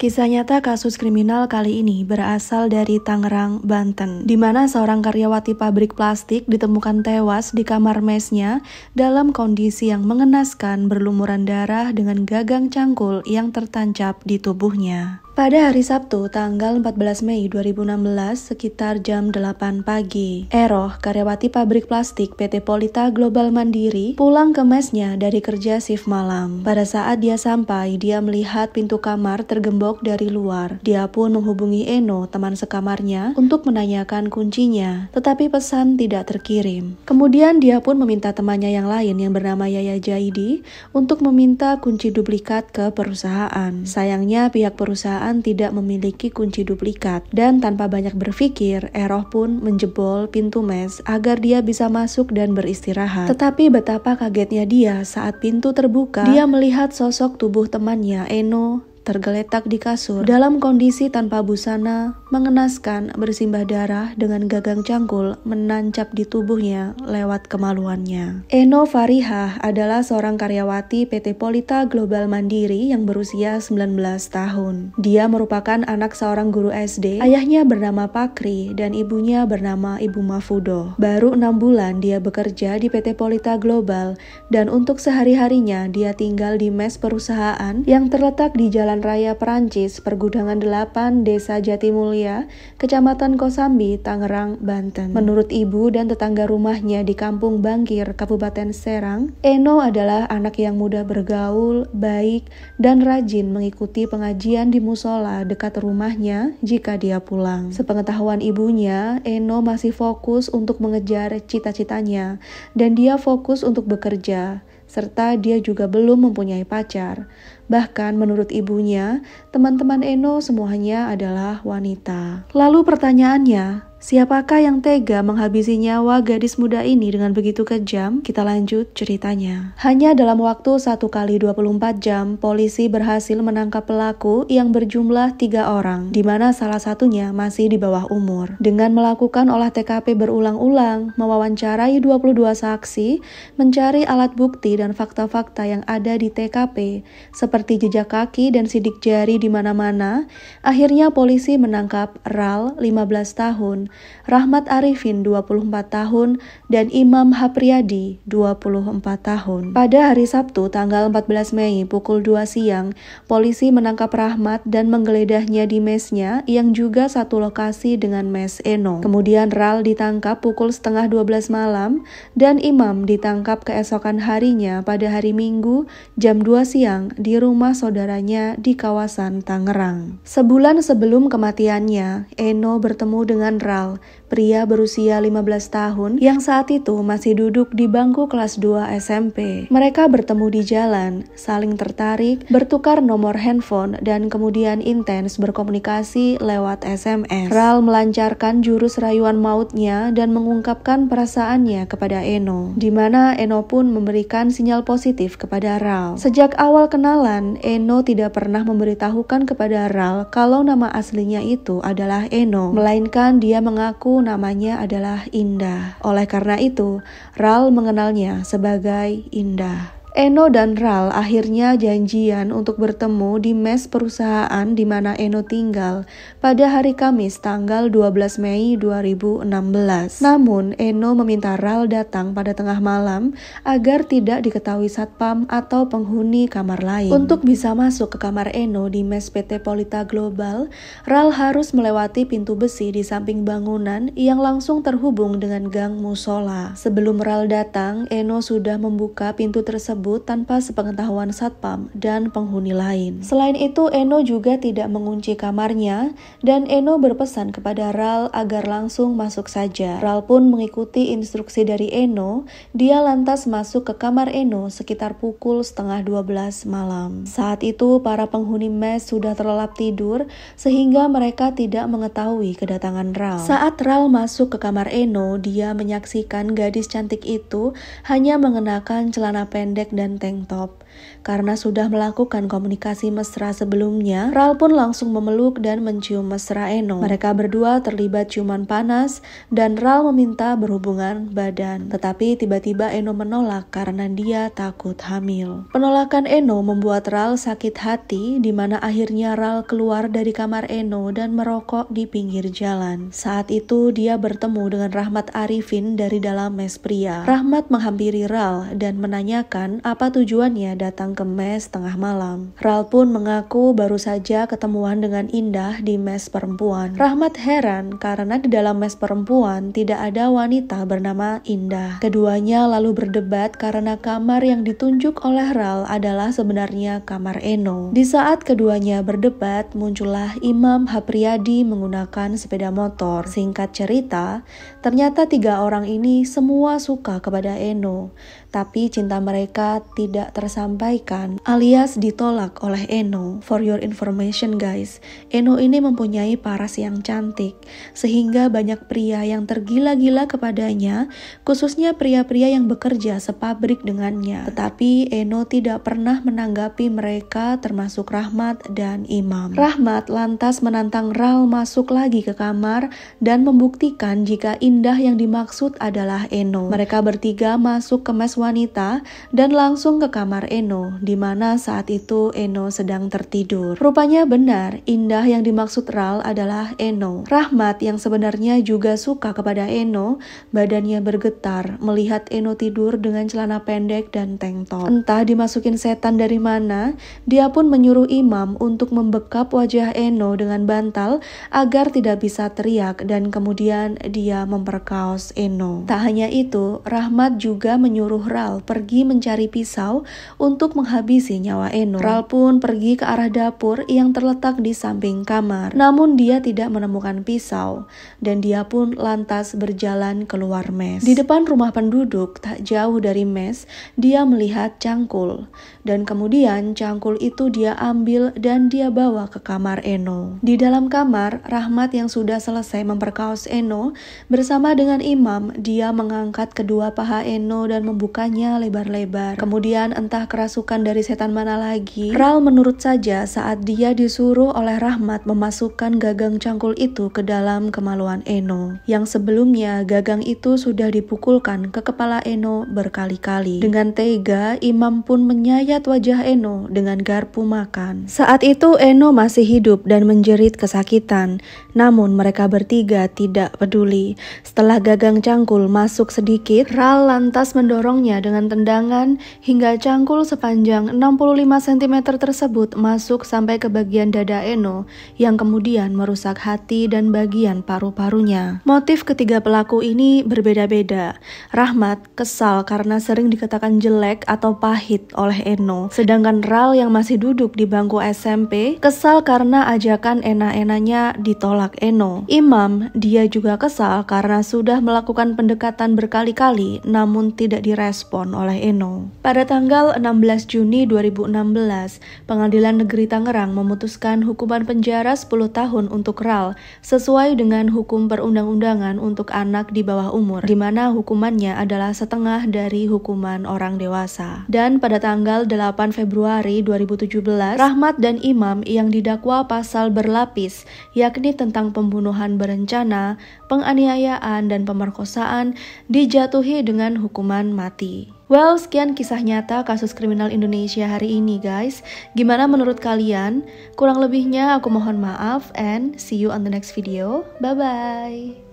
Kisah nyata kasus kriminal kali ini berasal dari Tangerang, Banten, di mana seorang karyawati pabrik plastik ditemukan tewas di kamar mesnya dalam kondisi yang mengenaskan berlumuran darah dengan gagang cangkul yang tertancap di tubuhnya. Pada hari Sabtu, tanggal 14 Mei 2016, sekitar jam 8 pagi, Eroh, karyawati pabrik plastik PT Polita Global Mandiri, pulang ke mesnya dari kerja shift malam. Pada saat dia sampai, dia melihat pintu kamar tergembok dari luar. Dia pun menghubungi Eno, teman sekamarnya, untuk menanyakan kuncinya, tetapi pesan tidak terkirim. Kemudian dia pun meminta temannya yang lain yang bernama Yaya Jaidi untuk meminta kunci duplikat ke perusahaan. Sayangnya pihak perusahaan tidak memiliki kunci duplikat, dan tanpa banyak berpikir, Eroh pun menjebol pintu mes agar dia bisa masuk dan beristirahat. Tetapi betapa kagetnya dia saat pintu terbuka, dia melihat sosok tubuh temannya, Eno, tergeletak di kasur dalam kondisi tanpa busana, mengenaskan, bersimbah darah dengan gagang cangkul menancap di tubuhnya lewat kemaluannya. Eno Farihah adalah seorang karyawati PT Polita Global Mandiri yang berusia 19 tahun. Dia merupakan anak seorang guru SD, ayahnya bernama Pakri dan ibunya bernama Ibu Mafudo. Baru 6 bulan dia bekerja di PT Polita Global, dan untuk sehari-harinya dia tinggal di mes perusahaan yang terletak di Jalan Raya Perancis, Pergudangan 8, Desa Jatimulya, Kecamatan Kosambi, Tangerang, Banten. Menurut ibu dan tetangga rumahnya di Kampung Bangkir, Kabupaten Serang, Eno adalah anak yang mudah bergaul, baik, dan rajin mengikuti pengajian di musola dekat rumahnya jika dia pulang. Sepengetahuan ibunya, Eno masih fokus untuk mengejar cita-citanya, dan dia fokus untuk bekerja, serta dia juga belum mempunyai pacar. Bahkan menurut ibunya, teman-teman Eno semuanya adalah wanita. Lalu pertanyaannya, siapakah yang tega menghabisi nyawa gadis muda ini dengan begitu kejam? Kita lanjut ceritanya. Hanya dalam waktu 1 kali 24 jam, polisi berhasil menangkap pelaku yang berjumlah 3 orang, di mana salah satunya masih di bawah umur. Dengan melakukan olah TKP berulang-ulang, mewawancarai 22 saksi, mencari alat bukti dan fakta-fakta yang ada di TKP, seperti jejak kaki dan sidik jari di mana-mana, akhirnya polisi menangkap Ral, 15 tahun, Rahmat Arifin, 24 tahun, dan Imam Hapriyadi, 24 tahun. Pada hari Sabtu, tanggal 14 Mei, pukul 2 siang, polisi menangkap Rahmat dan menggeledahnya di mesnya yang juga satu lokasi dengan mes Eno. Kemudian Ral ditangkap pukul setengah 12 malam, dan Imam ditangkap keesokan harinya pada hari Minggu, jam 2 siang, di rumah saudaranya di kawasan Tangerang. Sebulan sebelum kematiannya, Eno bertemu dengan Ral, pria berusia 15 tahun yang saat itu masih duduk di bangku kelas 2 SMP. Mereka bertemu di jalan, saling tertarik, bertukar nomor handphone, dan kemudian intens berkomunikasi lewat SMS. Ral melancarkan jurus rayuan mautnya dan mengungkapkan perasaannya kepada Eno, di mana Eno pun memberikan sinyal positif kepada Ral. Sejak awal kenalan, Eno tidak pernah memberitahukan kepada Ral kalau nama aslinya itu adalah Eno, melainkan dia mengaku namanya adalah Indah. Oleh karena itu, Ral mengenalnya sebagai Indah. Eno dan Ral akhirnya janjian untuk bertemu di mes perusahaan di mana Eno tinggal pada hari Kamis tanggal 12 Mei 2016. Namun, Eno meminta Ral datang pada tengah malam agar tidak diketahui satpam atau penghuni kamar lain. Untuk bisa masuk ke kamar Eno di mes PT Polita Global, Ral harus melewati pintu besi di samping bangunan yang langsung terhubung dengan gang musola. Sebelum Ral datang, Eno sudah membuka pintu tersebut tanpa sepengetahuan satpam dan penghuni lain. Selain itu, Eno juga tidak mengunci kamarnya, dan Eno berpesan kepada Ral agar langsung masuk saja. Ral pun mengikuti instruksi dari Eno. Dia lantas masuk ke kamar Eno sekitar pukul setengah 12 malam. Saat itu para penghuni mes sudah terlelap tidur sehingga mereka tidak mengetahui kedatangan Ral. Saat Ral masuk ke kamar Eno, dia menyaksikan gadis cantik itu hanya mengenakan celana pendek dan tank top. Karena sudah melakukan komunikasi mesra sebelumnya, Ral pun langsung memeluk dan mencium mesra Eno. Mereka berdua terlibat ciuman panas dan Ral meminta berhubungan badan. Tetapi tiba-tiba Eno menolak karena dia takut hamil. Penolakan Eno membuat Ral sakit hati, di mana akhirnya Ral keluar dari kamar Eno dan merokok di pinggir jalan. Saat itu dia bertemu dengan Rahmat Arifin dari dalam mes pria. Rahmat menghampiri Ral dan menanyakan apa tujuannya datang ke mes tengah malam. Ral pun mengaku baru saja ketemuan dengan Indah di mes perempuan. Rahmat heran karena di dalam mes perempuan tidak ada wanita bernama Indah. Keduanya lalu berdebat karena kamar yang ditunjuk oleh Ral adalah sebenarnya kamar Eno. Di saat keduanya berdebat, muncullah Imam Hapriyadi menggunakan sepeda motor. Singkat cerita, ternyata 3 orang ini semua suka kepada Eno, tapi cinta mereka tidak tersampaikan alias ditolak oleh Eno. For your information guys, Eno ini mempunyai paras yang cantik, sehingga banyak pria yang tergila-gila kepadanya, khususnya pria-pria yang bekerja sepabrik dengannya. Tetapi Eno tidak pernah menanggapi mereka, termasuk Rahmat dan Imam. Rahmat lantas menantang Ral masuk lagi ke kamar dan membuktikan jika Indah yang dimaksud adalah Eno. Mereka bertiga masuk ke mes wanita dan langsung ke kamar Eno, di mana saat itu Eno sedang tertidur. Rupanya benar, Indah yang dimaksud Ral adalah Eno. Rahmat yang sebenarnya juga suka kepada Eno, badannya bergetar melihat Eno tidur dengan celana pendek dan tank top. Entah dimasukin setan dari mana, dia pun menyuruh Imam untuk membekap wajah Eno dengan bantal agar tidak bisa teriak, dan kemudian dia memperkaos Eno. Tak hanya itu, Rahmat juga menyuruh Ral pergi mencari pisau untuk menghabisi nyawa Eno. Ral pun pergi ke arah dapur yang terletak di samping kamar. Namun dia tidak menemukan pisau dan dia pun lantas berjalan keluar mes. Di depan rumah penduduk tak jauh dari mes, dia melihat cangkul dan kemudian cangkul itu dia ambil dan dia bawa ke kamar Eno. Di dalam kamar, Rahmat yang sudah selesai memperkaos Eno bersama dengan Imam, dia mengangkat kedua paha Eno dan membukanya lebar-lebar. Kemudian entah kerasukan dari setan mana lagi, Ral menurut saja saat dia disuruh oleh Rahmat memasukkan gagang cangkul itu ke dalam kemaluan Eno. Yang sebelumnya gagang itu sudah dipukulkan ke kepala Eno berkali-kali. Dengan tega, Imam pun menyayat wajah Eno dengan garpu makan. Saat itu Eno masih hidup dan menjerit kesakitan, namun mereka bertiga tidak peduli. Setelah gagang cangkul masuk sedikit, Ral lantas mendorongnya dengan tendangan hingga cangkul sepanjang 65 cm tersebut masuk sampai ke bagian dada Eno yang kemudian merusak hati dan bagian paru-parunya. Motif ketiga pelaku ini berbeda-beda. Rahmat kesal karena sering dikatakan jelek atau pahit oleh Eno, sedangkan Ral yang masih duduk di bangku SMP kesal karena ajakan enak-enaknya ditolak Eno. Imam, dia juga kesal karena sudah melakukan pendekatan berkali-kali namun tidak direspon oleh Eno. Pada tanggal 16 Juni 2016, Pengadilan Negeri Tangerang memutuskan hukuman penjara 10 tahun untuk Ral sesuai dengan hukum perundang-undangan untuk anak di bawah umur, di mana hukumannya adalah setengah dari hukuman orang dewasa. Dan pada tanggal 8 Februari 2017, Rahmat dan Imam yang didakwa pasal berlapis, yakni tentang pembunuhan berencana, penganiayaan, dan pemerkosaan, dijatuhi dengan hukuman mati. Well, sekian kisah nyata kasus kriminal Indonesia hari ini guys. Gimana menurut kalian? Kurang lebihnya aku mohon maaf and see you on the next video. Bye-bye.